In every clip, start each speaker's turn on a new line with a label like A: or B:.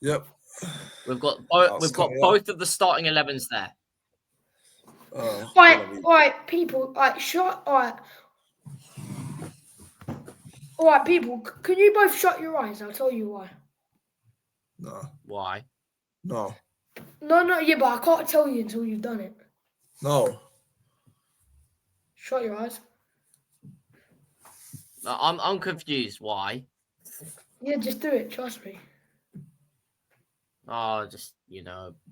A: Yep.
B: We've got
A: That's coming up.
B: both of the starting 11s there.
C: Right, people. Alright, people. Can you both shut your eyes? I'll tell you why.
A: No.
B: Why?
A: No.
C: No, yeah, but I can't tell you until you've done it.
A: No.
C: Shut your eyes.
B: I'm confused. Why?
C: Yeah, just do it. Trust me.
B: Oh, just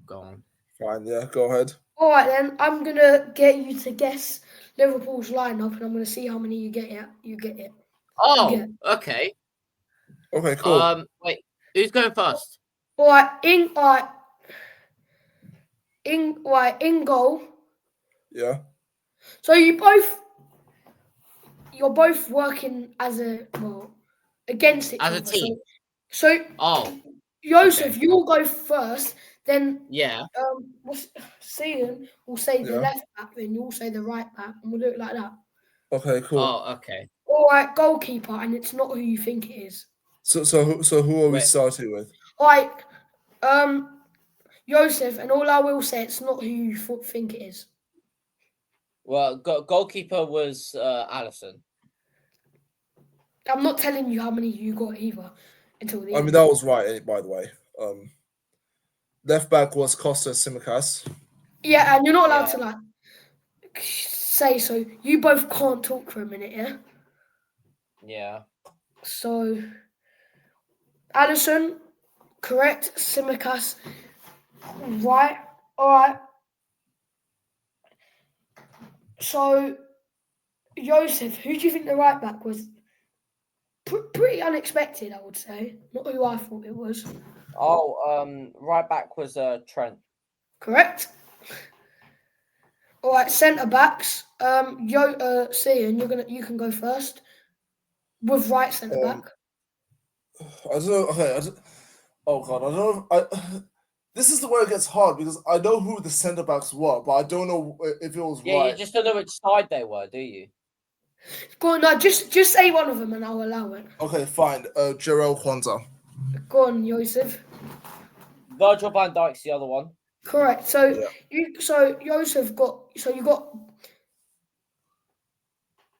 B: go on.
A: Fine, yeah, go ahead.
C: All right, then. I'm gonna get you to guess Liverpool's lineup, and I'm gonna see how many you get. You get it.
B: Oh, okay.
A: Okay, cool.
B: Wait, who's going first?
C: All right, in goal.
A: Yeah.
C: So you're both working as against each
B: As a
C: other.
B: team.
C: So Joseph,
B: okay.
C: you'll go first. Then
B: Yeah.
C: Cian will say the
A: Yeah.
C: left back, then you'll say the right back, and we'll do it like that.
A: Okay, cool.
B: Oh, okay.
C: All right, goalkeeper, and it's not who you think it is.
A: So who are we starting with?
C: All right, Joseph, and all I will say, it's not who you think it is.
B: Well, goalkeeper was Allison.
C: I'm not telling you how many you got either until the end.
A: I mean, that was right, by the way. Left back was Costa Simicas.
C: Yeah, and you're not allowed to say so. You both can't talk for a minute, yeah?
B: Yeah.
C: So, Allison, correct. Simicas, right. All right. So, Joseph, who do you think the right back was? Pretty unexpected, I would say. Not who I thought it was.
B: Oh, right back was Trent.
C: Correct. All right, centre backs. Cian, you can go first with right centre back.
A: I don't know. Okay. Oh god, I don't know. This is the where it gets hard because I know who the centre backs were, but I don't know if it was right.
B: Yeah, you just don't know which side they were, do you?
C: Go on, no, just say one of them and I'll allow it.
A: Okay, fine. Jarell Kwanzaa.
C: Go on, Joseph.
B: Virgil van Dijk's the other one.
C: Correct. So Joseph got. We've got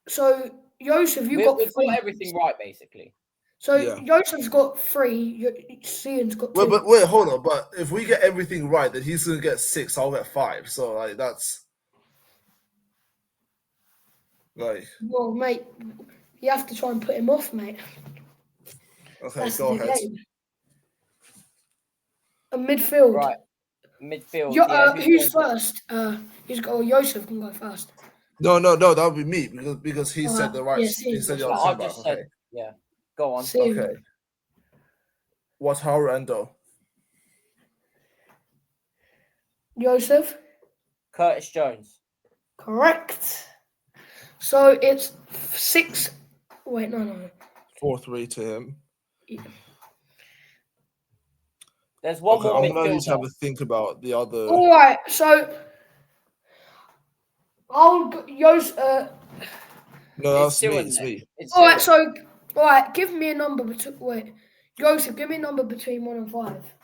B: three. Everything right, basically.
C: So Joseph's got 3. Cian's got 2.
A: Wait, hold on. But if we get everything right, then he's gonna get 6. I'll get 5. So that's
C: Well, mate, you have to try and put him off, mate.
A: Okay, go ahead.
C: A midfield.
B: Right. Midfield.
C: Who's first? Joseph can go first.
A: No, that would be me because he said the right. He said the other back. Okay.
B: Yeah. Go on.
A: Okay. Wataru Endo.
C: Joseph.
B: Curtis Jones.
C: Correct. So it's 6. Wait, no.
A: 4-3 to him.
C: Yeah.
B: There's one more.
A: I'm gonna need to have a think about the other.
C: All right, so No,
A: that's me. It's me.
C: All right. Give me a number between. Joseph, give me a number between 1 and 5.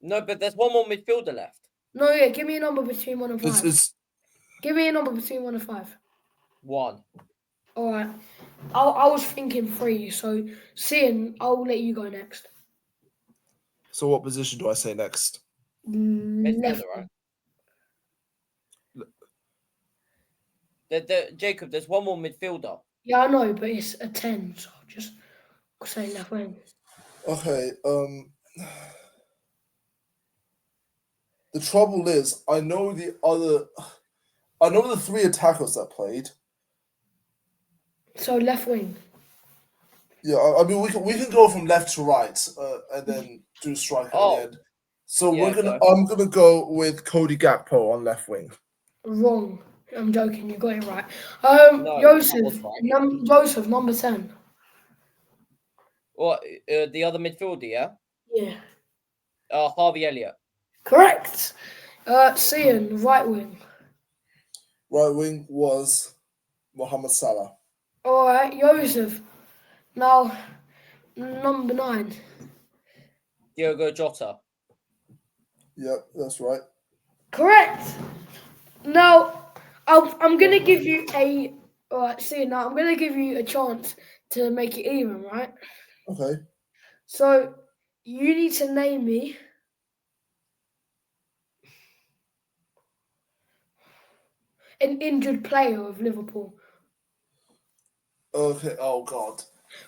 B: No, but there's one more midfielder left.
C: No, yeah, give me a number between 1 and 5. Give me a number between 1 and 5.
B: 1.
C: All right. I was thinking 3. So, Cian, I'll let you go next.
A: So, what position do I say next?
C: Left.
B: Right. Jacob, there's one more midfielder.
C: Yeah, I know, but it's a 10, so I'll just say left wing.
A: Okay. The trouble is, I know the 3 attackers that played.
C: So left wing.
A: Yeah, I mean we can go from left to right, and then do striker at the end. So I'm gonna go with Cody Gakpo on left wing.
C: Wrong. I'm joking. You got it right.
B: No,
C: Joseph. Joseph, number 10.
B: What? The other midfielder, yeah.
C: Yeah.
B: Harvey Elliott.
C: Correct. Cian, right wing.
A: Right wing was Mohamed Salah.
C: All right, Joseph. Now, number 9.
B: Diogo Jota.
A: Yep, that's right.
C: Correct. Now, I'm gonna give you a. All right, see now. I'm gonna give you a chance to make it even, right?
A: Okay.
C: So you need to name me an injured player of Liverpool.
A: Okay. Oh God.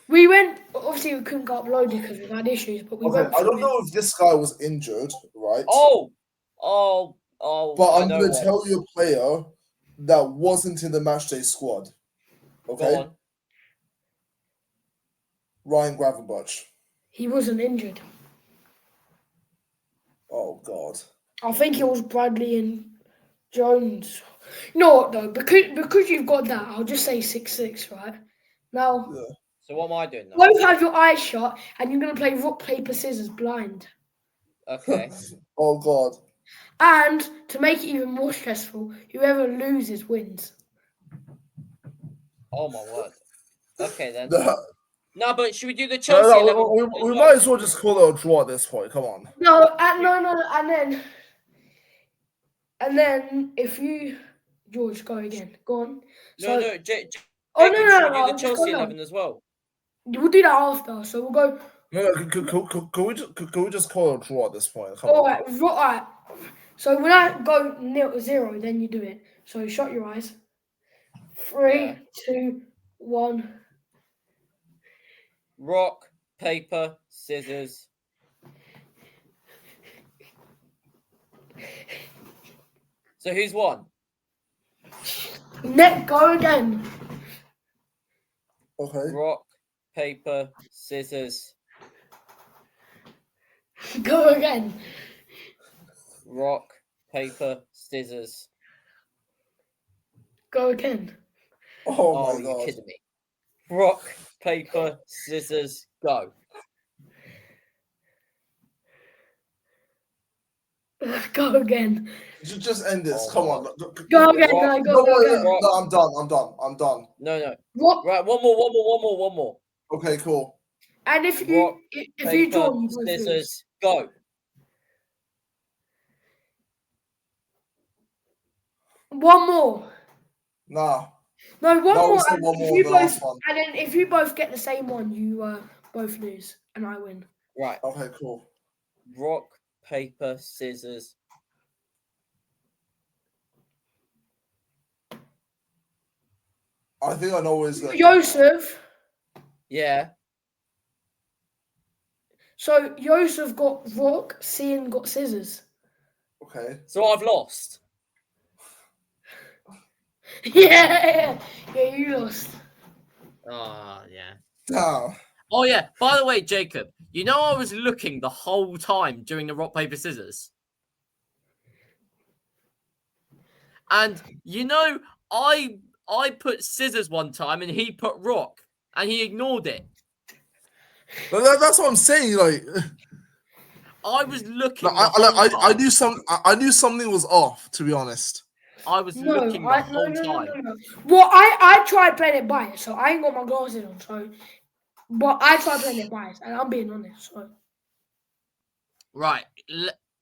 C: We went. Obviously, we couldn't go uploaded because we had issues, but we
A: Okay.
C: went.
A: I don't
C: through it.
A: know if this guy was injured, right?
B: Oh.
A: But
B: I
A: I'm
B: know
A: gonna
B: one.
A: tell you a player that wasn't in the matchday squad. Okay.
B: Go on.
A: Ryan Gravenberch.
C: He wasn't injured.
A: Oh God.
C: I think it was Bradley and Jones. You know what though? Because you've got that, I'll just say 6-6, right? Now,
A: Yeah.
B: So what am I doing now?
C: both have your eyes shut, and you're gonna play rock paper scissors blind.
B: Okay.
A: Oh God.
C: And to make it even more stressful, whoever loses wins.
B: Oh my word. Okay then.
A: No,
B: No, but should we do the Chelsea 11?
A: we might as well just call it a draw at this point. Come on.
C: No, and then if you, George, go again. Go on. So,
B: No,
C: oh no,
B: Jacob,
C: no,
B: should
C: no,
B: we do
C: no,
B: the
C: just go
B: Chelsea
C: now.
B: 11 as well?
C: We'll do that after. So we'll go.
A: No, can we just call it a draw at this point? Come
C: All
A: on.
C: right, right. So when I go 0-0, then you do it. So shut your eyes. 3,
B: Yeah.
C: 2, 1.
B: Rock, paper, scissors. So who's won?
C: Go again.
A: Okay.
B: Rock, paper, scissors.
C: Go again.
B: Rock, paper, scissors.
C: Go again.
A: Oh my
B: you're
A: God.
B: kidding me. Rock, paper, scissors, go.
C: Go again.
A: Just end this.
B: Oh,
A: Come
B: my
A: on.
C: Go again.
B: Rock,
C: Go again.
A: No, I'm done.
B: No.
C: What?
B: Right, one more.
A: Okay, cool.
C: And if
B: Rock,
C: you draw,
B: paper,
C: you both lose.
B: scissors, go.
C: One more.
A: Nah.
C: No, one
A: No,
C: more.
A: we said
C: And
A: one
C: if
A: more
C: you
A: than the last
C: both,
A: one.
C: and then if you both get the same one, you both lose, and I win.
B: Right.
A: Okay, cool.
B: Rock, paper, scissors.
A: I think I know where he's going.
C: Joseph.
B: Yeah.
C: So Joseph got rock, Cian got scissors.
A: Okay.
B: So I've lost.
C: Yeah, you lost.
B: Oh, yeah.
A: Damn.
B: Oh, yeah. By the way, Jacob, you know I was looking the whole time during the rock, paper, scissors? And, you know, I put scissors one time and he put rock. And he ignored it.
A: That's what I'm saying. Like,
B: I was looking
A: I knew something was off. To be honest.
B: I was looking the whole time.
C: No. Well, I tried playing it by it, so I ain't got my glasses on. So, but I tried playing it by it, and I'm being honest. So.
B: Right.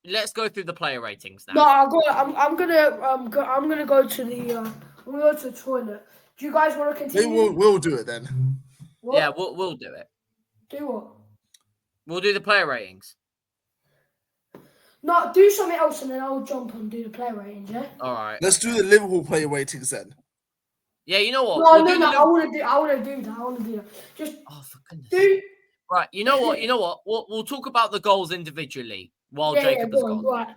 B: Let's go through the player ratings now.
C: No, I'm gonna go to the toilet. Do you guys want to continue?
A: We'll do it then.
C: What?
B: Yeah, we'll do it.
C: Do what?
B: We'll do the player ratings.
C: No, do something else, and then I'll jump and do the player ratings. Yeah.
B: All right.
A: Let's do the Liverpool player ratings then.
B: Yeah, you know what?
C: No,
B: We'll
C: I want to do that. Just
B: for goodness.
C: do.
B: Right. You know what? We'll talk about the goals individually while Jacob
C: go
B: has
C: on,
B: gone.
C: right.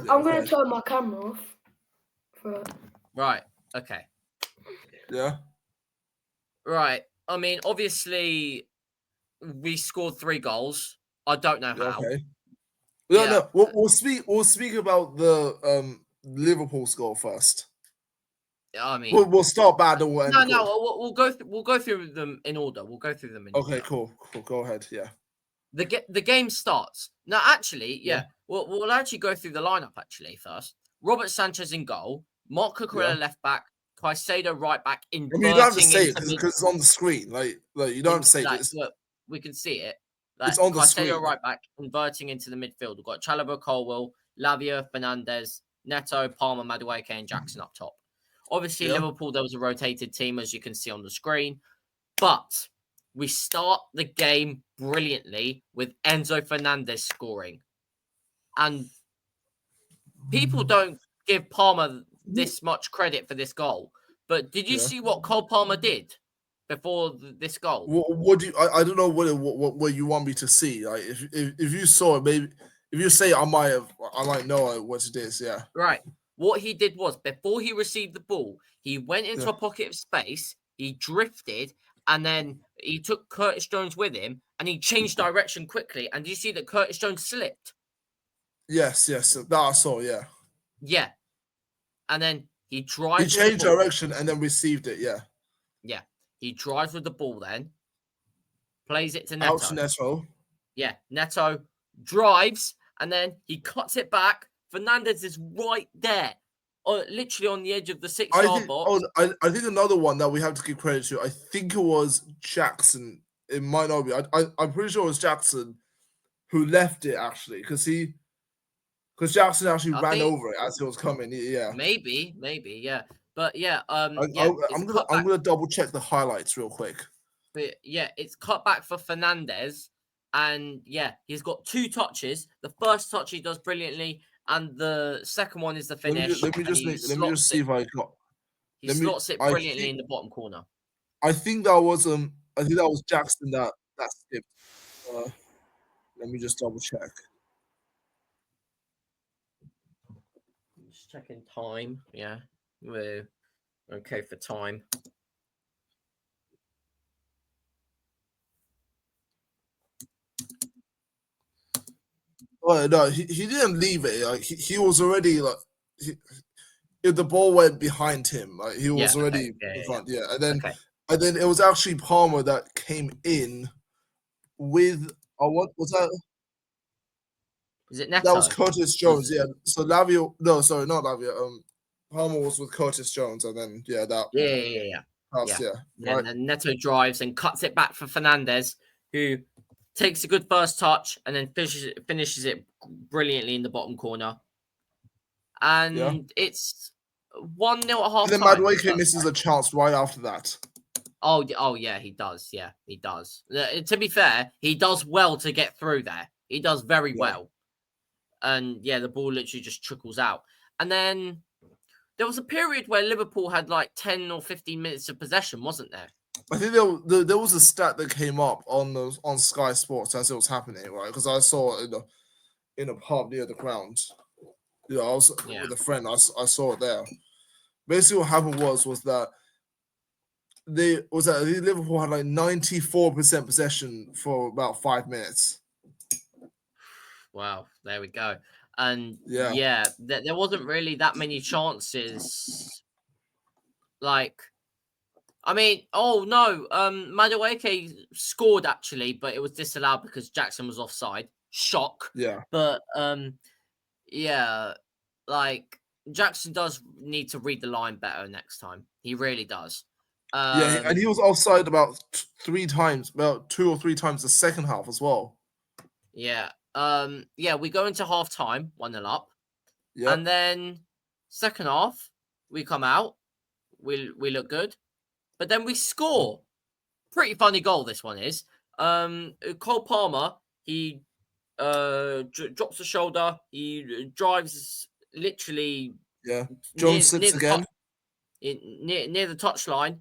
C: I'm gonna turn my camera off.
B: Right. Okay.
A: Yeah.
B: Right. I mean, obviously, we scored 3 goals. I don't know how.
A: Okay.
B: Yeah.
A: No. We'll speak about the Liverpool score first.
B: I mean,
A: We'll start bad and we'll end good.
B: We'll go through them in order. We'll go through them in order.
A: Okay, cool. Go ahead. Yeah.
B: The game starts now. Actually, yeah. We'll actually go through the lineup actually first. Robert Sanchez in goal. Mark Cucurella left back. Caicedo right back.
A: I mean, you don't have to say it because it's on the screen. Like you don't have to say it.
B: Look, we can see it. Like
A: It's on the
B: Caicedo
A: screen.
B: right back, converting into the midfield. We've got Chalobah, Colwill, Lavia, Fernandez, Neto, Palmer, Madueke, and Jackson up top. Obviously, Liverpool, there was a rotated team, as you can see on the screen. But we start the game brilliantly with Enzo Fernandez scoring. And people don't give Palmer this much credit for this goal. But did you see what Cole Palmer did before this goal?
A: What do you? I don't know what you want me to see. Like if you saw it, maybe if you say I might know what it is. Yeah.
B: Right. What he did was before he received the ball, he went into a pocket of space, he drifted, and then he took Curtis Jones with him, and he changed direction quickly. And do you see that Curtis Jones slipped?
A: Yes, that I saw. Yeah.
B: Yeah. And then he drives.
A: He changed direction and then received it. Yeah.
B: Yeah. He drives with the ball, then plays it to Neto.
A: Out to Neto.
B: Yeah. Neto drives, and then he cuts it back. Fernandez is right there, literally on the edge of the 6-yard box.
A: I think another one that we have to give credit to, I think it was Jackson. It might not be. I'm pretty sure it was Jackson who left it, actually, because Jackson actually ran over it as it was coming. Yeah.
B: Maybe, yeah. But yeah,
A: I'm gonna double check the highlights real quick.
B: But yeah, it's cut back for Fernandez, and yeah, he's got 2 touches. The first touch he does brilliantly, and the second one is the finish.
A: Let me just see if I got.
B: He slots it brilliantly in the bottom corner.
A: I think that was Jackson that skipped. Let me just double check.
B: Just checking time. Yeah, we're okay for time.
A: Well, no, he didn't leave it. Like he was already like, if the ball went behind him, like he was already in front. Yeah, and then it was actually Palmer that came in with. What was that?
B: Is it Neto?
A: That was Curtis Jones. Yeah. So Lavia. No, sorry, not Lavia. Palmer was with Curtis Jones, and then that.
B: Yeah.
A: Right.
B: And then Neto drives and cuts it back for Fernandez, who takes a good first touch and then finishes it brilliantly in the bottom corner. And it's 1-0 at half time.
A: And then Madueke misses a chance right after that.
B: Oh yeah, he does. Yeah, he does. To be fair, he does well to get through there. He does very well. And yeah, the ball literally just trickles out. And then there was a period where Liverpool had like 10 or 15 minutes of possession, wasn't there? I
A: think there was a stat that came up on Sky Sports as it was happening, right? Because I saw it in a pub near the ground. I was with a friend. I saw it there. Basically, what happened was that Liverpool had like 94% possession for about 5 minutes.
B: Wow, there we go. And there wasn't really that many chances. Like, I mean, Madueke scored actually, but it was disallowed because Jackson was offside. Shock.
A: Yeah.
B: But like Jackson does need to read the line better next time. He really does.
A: And he was offside about 2 or 3 times the second half as well.
B: Yeah. We go into half time, 1-0 up.
A: Yeah.
B: And then second half, we come out. We look good. But then we score. Pretty funny goal, this one is. Cole Palmer, he drops the shoulder. He drives literally.
A: Yeah. Jones slips again.
B: Near the touchline.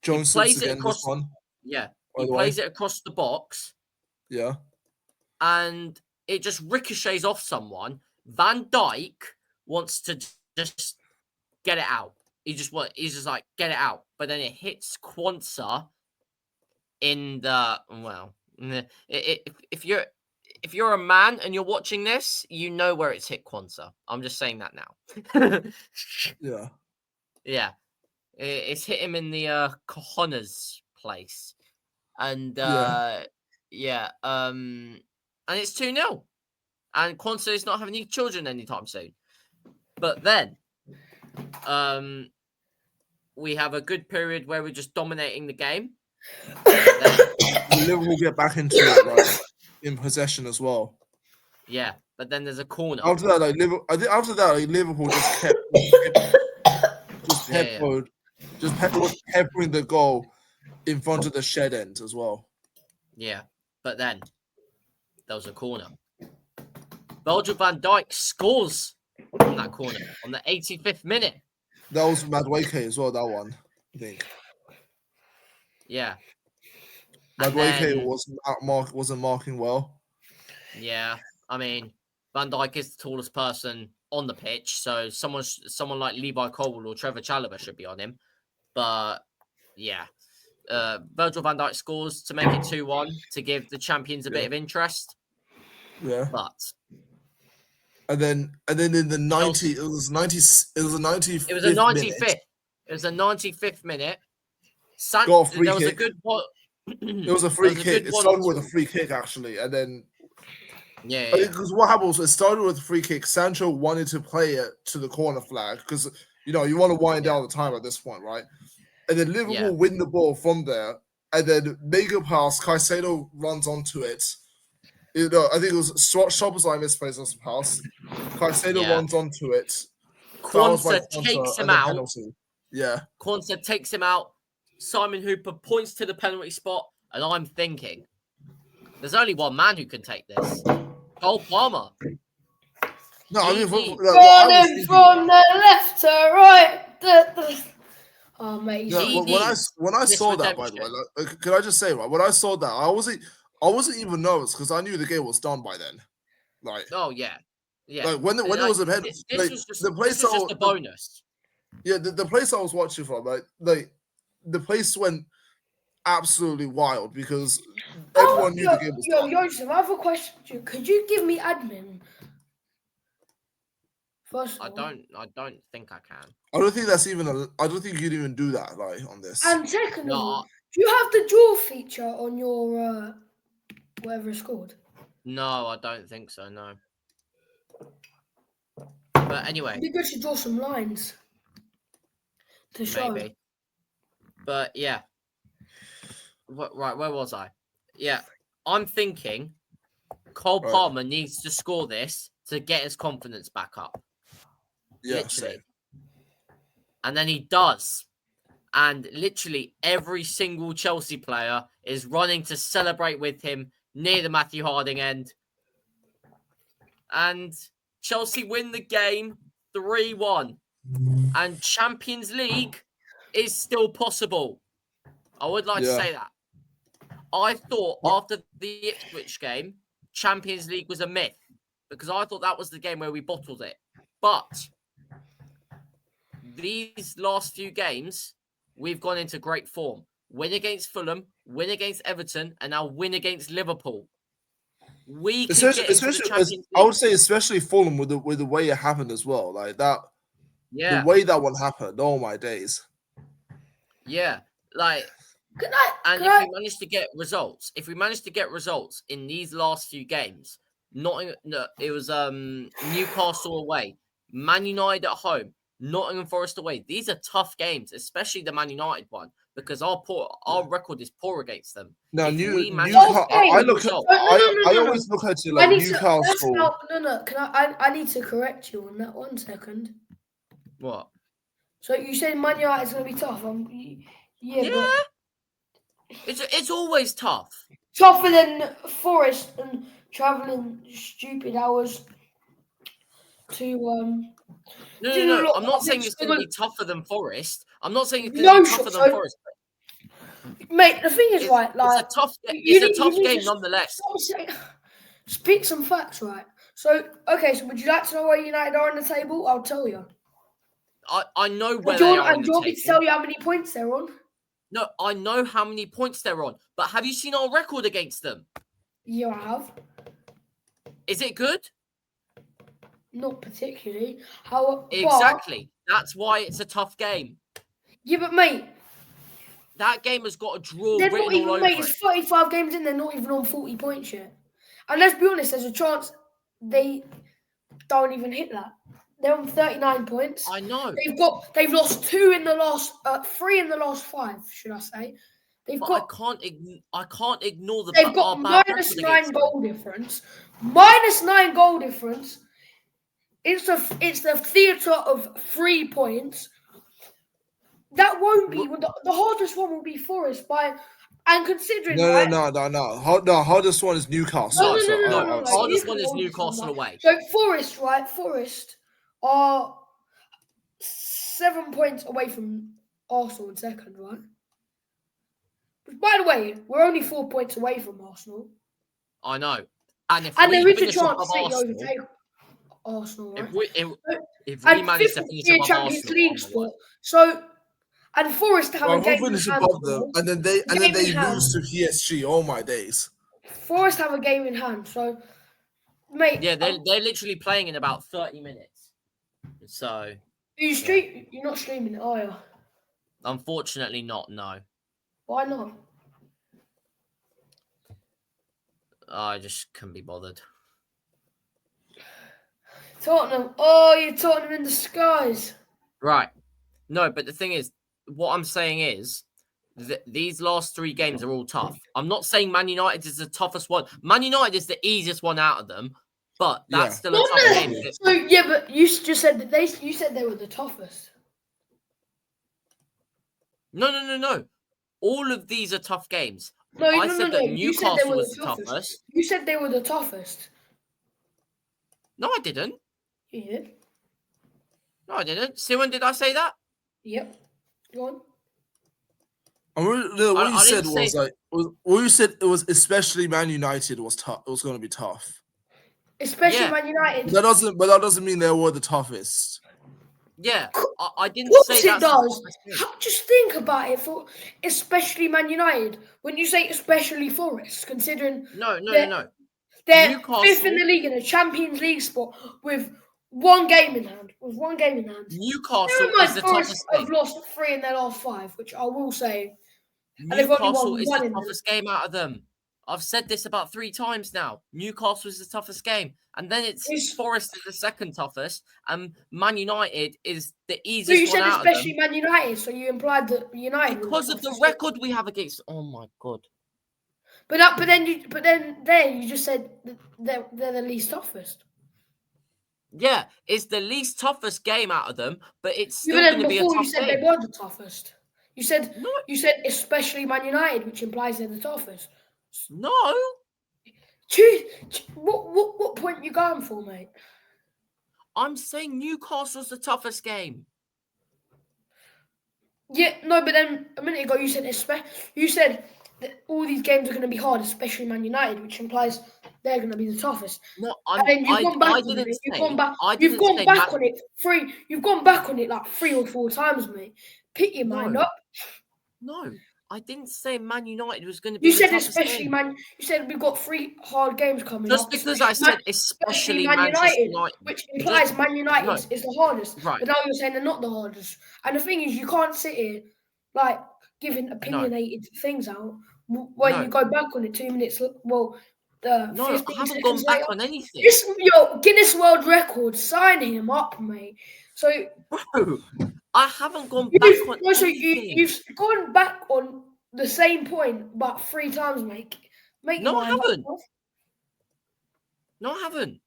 A: Jones slips again this one.
B: Yeah. He plays it across the box.
A: Yeah.
B: And it just ricochets off someone. Van Dijk wants to just get it out. He's just like, get it out. But then it hits Quansah in the, if you're a man and you're watching this, you know where it's hit Quansah. I'm just saying that now.
A: Yeah.
B: Yeah. It's hit him in the cojones place. And and it's 2-0. And Quansah is not having any children anytime soon. But then we have a good period where we're just dominating the game.
A: Liverpool get back into it, like in possession as well.
B: Yeah, but then there's a corner.
A: After that, Liverpool just kept was peppering the goal in front of the shed end as well.
B: Yeah, but then there was a corner. Virgil van Dijk scores from that corner on the 85th minute.
A: That was Madueke as well, that one, I think.
B: Yeah.
A: Madueke wasn't marking well.
B: Yeah, I mean, Van Dijk is the tallest person on the pitch, so someone like Levi Colwill or Trevor Chalobah should be on him. But yeah, Virgil van Dijk scores to make it 2-1 to give the champions a bit of interest.
A: Yeah,
B: but
A: and then in the 90, it was a 95th.
B: It was a 95th. Minute. It was a 95th minute.
A: Got a free
B: there
A: kick.
B: was a good one.
A: It was a free kick. It started with a free kick actually, and then because what happened was it started with a free kick. Sancho wanted to play it to the corner flag because you want to wind down the time at this point, right? And then Liverpool win the ball from there, and then mega pass. Caicedo runs onto it. I think it was Szoboszlai misplays on some pass. Caicedo runs onto it.
B: Quansah takes him out.
A: Penalty. Yeah.
B: Quansah takes him out. Simon Hooper points to the penalty spot, and I'm thinking, there's only one man who can take this. Cole Palmer.
A: No, I mean,
C: running from the left to right. Oh, mate.
A: When I saw that, by the way, can I just say, right? When I saw that, I wasn't even nervous because I knew the game was done by then. Like,
B: oh yeah.
A: Like when it was a head,
B: this was just a bonus.
A: Yeah, the place I was watching from, like the place went absolutely wild because everyone knew the game was done.
C: Joseph, I have a question. Could you give me admin? First
B: I don't think I can.
A: I don't think that's even I don't think you'd even do that on this.
C: And secondly, do you have the draw feature on your whatever it's called?
B: No, I don't think so. No. But anyway,
C: it'd be good to draw some lines to show.
B: Maybe. But yeah. Right, where was I? Yeah, I'm thinking Cole Palmer needs to score this to get his confidence back up.
A: Yeah,
B: literally.
A: Same.
B: And then he does. And literally every single Chelsea player is running to celebrate with him near the Matthew Harding end. And Chelsea win the game 3-1. And Champions League is still possible. I would like to say that. I thought after the Ipswich game, Champions League was a myth because I thought that was the game where we bottled it. But these last few games, we've gone into great form. Win against Fulham, win against Everton, and now win against Liverpool. We can get into the Champions League.
A: I would say especially Fulham with the way it happened as well. Like that. Yeah. The way that one happened. Oh my days.
B: Yeah. Like if we manage to get results in these last few games, it was Newcastle away, Man United at home, Nottingham Forest away. These are tough games, especially the Man United one, because our record is poor against them.
A: No, I always look at it like Newcastle.
C: No. I need to correct you on that 1 second.
B: What?
C: So you said Man United is going to be tough.
B: Yeah. It's always tough.
C: Tougher than Forest and travelling stupid hours to
B: No. I'm not saying it's going to be tougher than Forest. I'm not saying it's going to be tougher than Forest.
C: Mate, the thing is, right, like
B: it's a tough game nonetheless.
C: Speak some facts, right? So, okay, so would you like to know where United are on the table? I'll tell you.
B: I know where they are on the table.
C: Do you want me to tell you how many points they're on?
B: No, I know how many points they're on, but have you seen our record against them?
C: Yeah, I have.
B: Is it good?
C: Not particularly.
B: Exactly. That's why it's a tough game.
C: Yeah, but mate,
B: that game has got a draw
C: they're
B: written
C: not even,
B: all over
C: mate, it's 35 games in, they're not even on 40 points yet. And let's be honest, there's a chance they don't even hit that. They're on 39 points.
B: I know.
C: They've lost 3 in the last 5, should I say.
B: I can't ignore
C: They've got -9 goal difference. -9 goal difference. It's the theatre of 3 points. That won't be the hardest one. Will be Forest and considering
A: No. Hardest one is Newcastle.
B: No. Hardest one is Newcastle away.
C: So Forest, right? Forest are 7 points away from Arsenal in second, right? By the way, we're only 4 points away from Arsenal.
B: I know. And
C: there is a chance City overtake Arsenal, right?
B: If we manage to finish above
C: Champions League spot. So, and Forest have a game in hand.
A: Above them, and then they lose to PSG. Oh my days!
C: Forest have a game in hand. So, mate.
B: Yeah, they're literally playing in about 30 minutes. So.
C: You're not streaming it, are you?
B: Unfortunately, not. No.
C: Why not?
B: I just couldn't be bothered.
C: Tottenham. Oh, you're Tottenham in the skies.
B: Right. No, but the thing is, what I'm saying is that these last 3 games are all tough. I'm not saying Man United is the toughest one. Man United is the easiest one out of them, but that's still a tough game.
C: So, yeah, but you just said that you said they were the toughest.
B: No. All of these are tough games.
C: No.
B: Newcastle was the toughest.
C: You said they were the toughest.
B: No, I didn't.
C: You did.
B: No, I didn't. See, when did I say that?
C: Yep. Go on.
A: What you said it was especially Man United was tough. It was going to be tough.
C: Especially Man United.
A: That doesn't mean they were the toughest.
B: Yeah, I didn't say
C: that. Does. Just think about it. For especially Man United, when you say especially Forest, considering
B: no.
C: They're Newcastle, 5th in the league in a Champions League spot with 1 game in hand.
B: Newcastle is the toughest game.
C: Have lost 3 in their last 5, which I will say.
B: Newcastle is the toughest game out of them. I've said this about 3 times now. Newcastle is the toughest game. And then it's Forest is the second toughest. And Man United is the easiest one out of them.
C: So you said especially Man United, so you implied that United...
B: Because of the record we have against... Oh, my God.
C: But then you just said they're the least toughest.
B: Yeah, it's the least toughest game out of them, but it's still going to be a tough game.
C: You said they were the toughest. You said especially Man United, which implies they're the toughest.
B: No.
C: What point are you going for, mate?
B: I'm saying Newcastle's the toughest game.
C: Yeah, no, but then a minute ago you said that all these games are going to be hard, especially Man United, which implies they're going to be the toughest.
B: No,
C: you've gone back on it like 3 or 4 times, mate. Pick your mind up.
B: No, I didn't say Man United was going to be the toughest game.
C: You said we've got 3 hard games coming
B: up. Just because I said especially Manchester United.
C: Which implies Man United is the hardest.
B: Right.
C: But now you're saying they're not the hardest. And the thing is, you can't sit here like giving opinionated things out when you go back on it 2 minutes. Well,
B: I haven't gone back on anything.
C: Guinness World Record, sign him up, mate. So,
B: bro, I haven't gone back on anything.
C: So you've gone back on the same point about 3 times, mate.
B: No, I haven't. No, I haven't.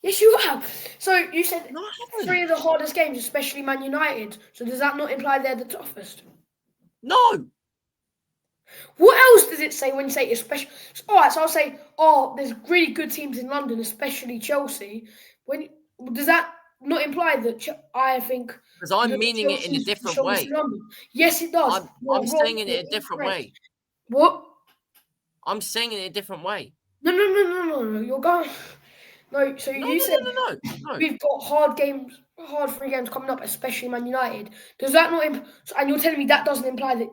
C: Yes, you have. So you said 3 of the hardest games, especially Man United. So does that not imply they're the toughest?
B: No.
C: What else does it say when you say especially? All right, so I'll say, there's really good teams in London, especially Chelsea. Does that not imply that I think?
B: Because I'm meaning it in a different way.
C: Yes, it does.
B: I'm saying it in a different way.
C: What?
B: I'm saying it in a different way.
C: No. You're going. No. So you said we've got hard 3 games coming up, especially Man United. Does that not? And you're telling me that doesn't imply that.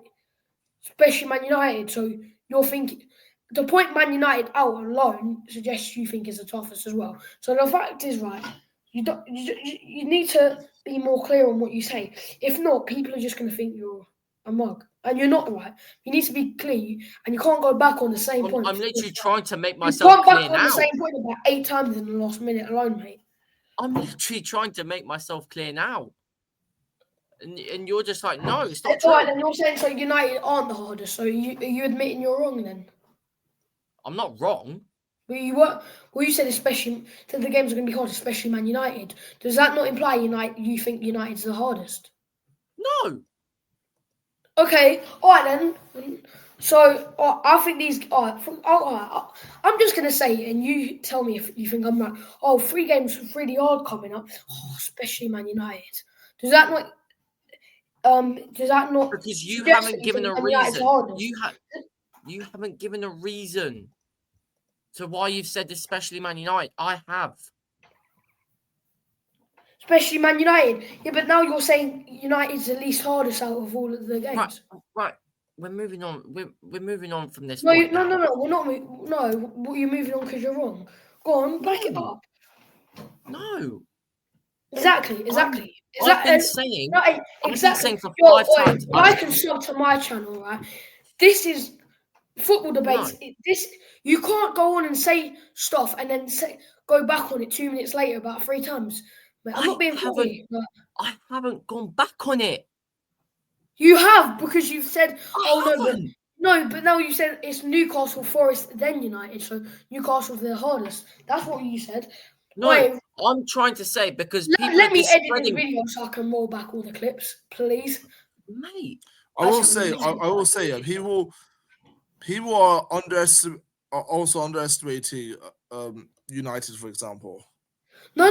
C: Especially Man United, so you're thinking the point Man United out alone suggests you think is the toughest as well. So the fact is, right, you need to be more clear on what you say. If not, people are just going to think you're a mug, and you're not, right. You need to be clear, and you can't go back on the same point.
B: I'm literally trying to make myself clear now.
C: You've gone back on the same point about 8 times in the last minute alone, mate.
B: I'm literally trying to make myself clear now. And you're just like, no, it's not
C: All right,
B: true.
C: then you're saying so United aren't the hardest. So are you admitting you're wrong then?
B: I'm not wrong.
C: Well, you said especially that the games are going to be hard, especially Man United. Does that not imply you think United's the hardest?
B: No.
C: Okay, all right then. So I think these. All right, I'm just gonna say, and you tell me if you think I'm right. Oh, 3 games really hard coming up, especially Man United. Does that not?
B: Because you haven't given a reason. You haven't given a reason to why you've said especially Man United. I have.
C: Especially Man United. Yeah, but now you're saying United's the least hardest out of all of the games.
B: Right. We're moving on. We're moving on from this.
C: No,
B: point
C: no,
B: now.
C: no. We're not. No, you're moving on because you're wrong. Go on, back it up.
B: No.
C: Exactly.
B: I've been saying.
C: Exactly.
B: For 5 times.
C: I can sub to my channel, right? This is football debates.
B: No.
C: You can't go on and say stuff and then go back on it 2 minutes later about 3 times. Mate, I'm not being funny.
B: I haven't gone back on it.
C: You have, because you've said, but now you said it's Newcastle, Forest, then United. So Newcastle's the hardest. That's what you said.
B: No, I'm trying to say because people
C: let me edit this video so I can roll back all the clips, please.
B: Mate,
A: I will say, people are also underestimating United, for example.
C: No.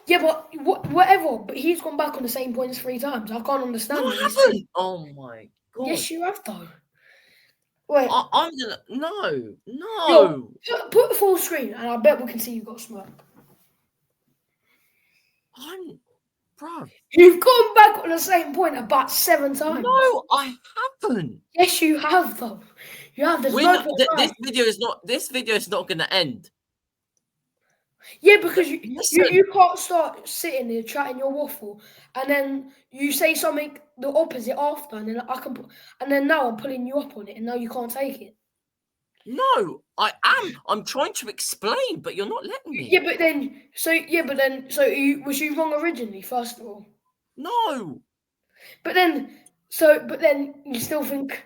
C: Yeah, but whatever. But he's gone back on the same points 3 times. I can't understand.
B: No, I haven't. Oh my god.
C: Yes, you have though. Wait.
B: I'm gonna no.
C: Yo, put the full screen, and I bet we can see you've got smoke.
B: Bro.
C: You've gone back on the same point about 7 times.
B: No, I haven't.
C: Yes, you have though. You have. There's
B: this video is not gonna end.
C: Yeah, because you can't start sitting there chatting your waffle, and then you say something the opposite after, and then now I'm pulling you up on it, and now you can't take it.
B: No, I am. I'm trying to explain, but you're not letting me.
C: Yeah, was you wrong originally? First of all,
B: no.
C: But then you still think,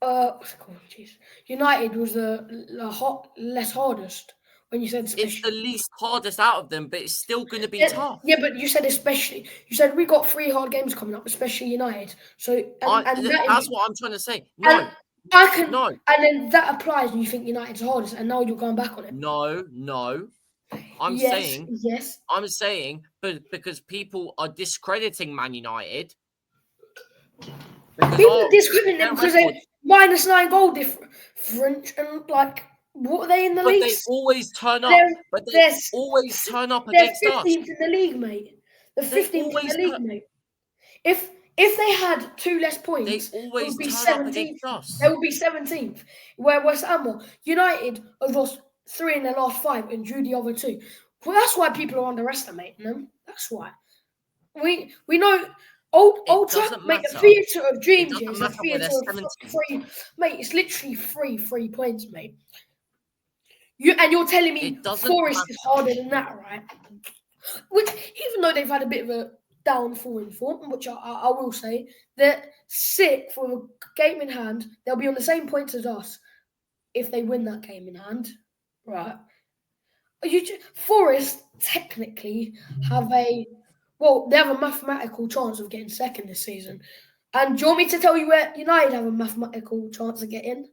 C: what's it called? Jeez, United was the less hardest. When you said especially.
B: It's the least hardest out of them, but it's still going to be tough.
C: Yeah, but you said especially. You said we got 3 hard games coming up, especially United. So
B: that's what I'm trying to say. No,
C: and then that applies, and you think United's hardest, and now you're going back on it.
B: No. I'm saying, but because people are discrediting Man United.
C: People are discrediting them because they're -9 goal difference, and like. What are they in the league?
B: But they always turn up. They're 15th
C: against us. They're 15th in the league, mate. They're 15th in the league, mate. If they had 2 less points,
B: they always
C: would be
B: turn
C: 17th.
B: Up against us.
C: They would be 17th. Where West Ham were. United have lost 3 in their last 5 and drew the other 2. Well, that's why people are underestimating them. That's why. We know. Old Trafford, mate, the theatre of dreams is a theatre of 3. Mate, it's literally 3 points, mate. You're telling me Forest is harder than that, right? Which, even though they've had a bit of a downfall in form, which I will say, they're 6th with a game in hand. They'll be on the same points as us if they win that game in hand, right? Forest technically have they have a mathematical chance of getting second this season. And do you want me to tell you where United have a mathematical chance of getting?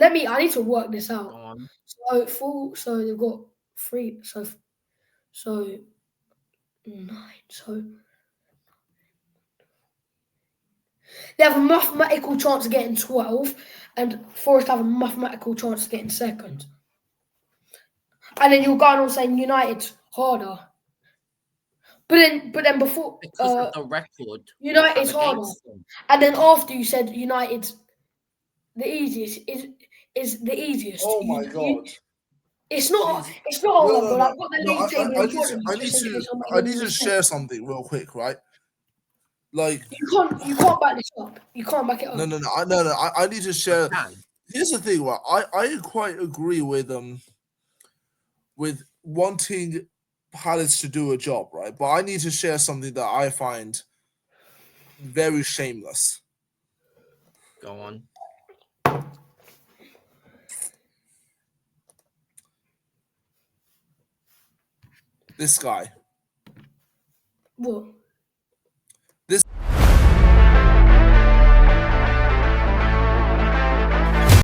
C: I need to work this out. So they've got 3. So 9. So they have a mathematical chance of getting 12, and Forest have a mathematical chance of getting second. And then you're going on saying United's harder. But then before
B: because of the record,
C: United's harder. And then after you said United's the easiest is the easiest.
A: Oh my god!
C: It's not. It's not.
A: I need to share something real quick, right? Like
C: you can't back this up. You can't back it up.
A: No. I need to share. Here's the thing, right? I quite agree with wanting Palace to do a job, right? But I need to share something that I find very shameless.
B: Go on.
A: This guy.
C: What?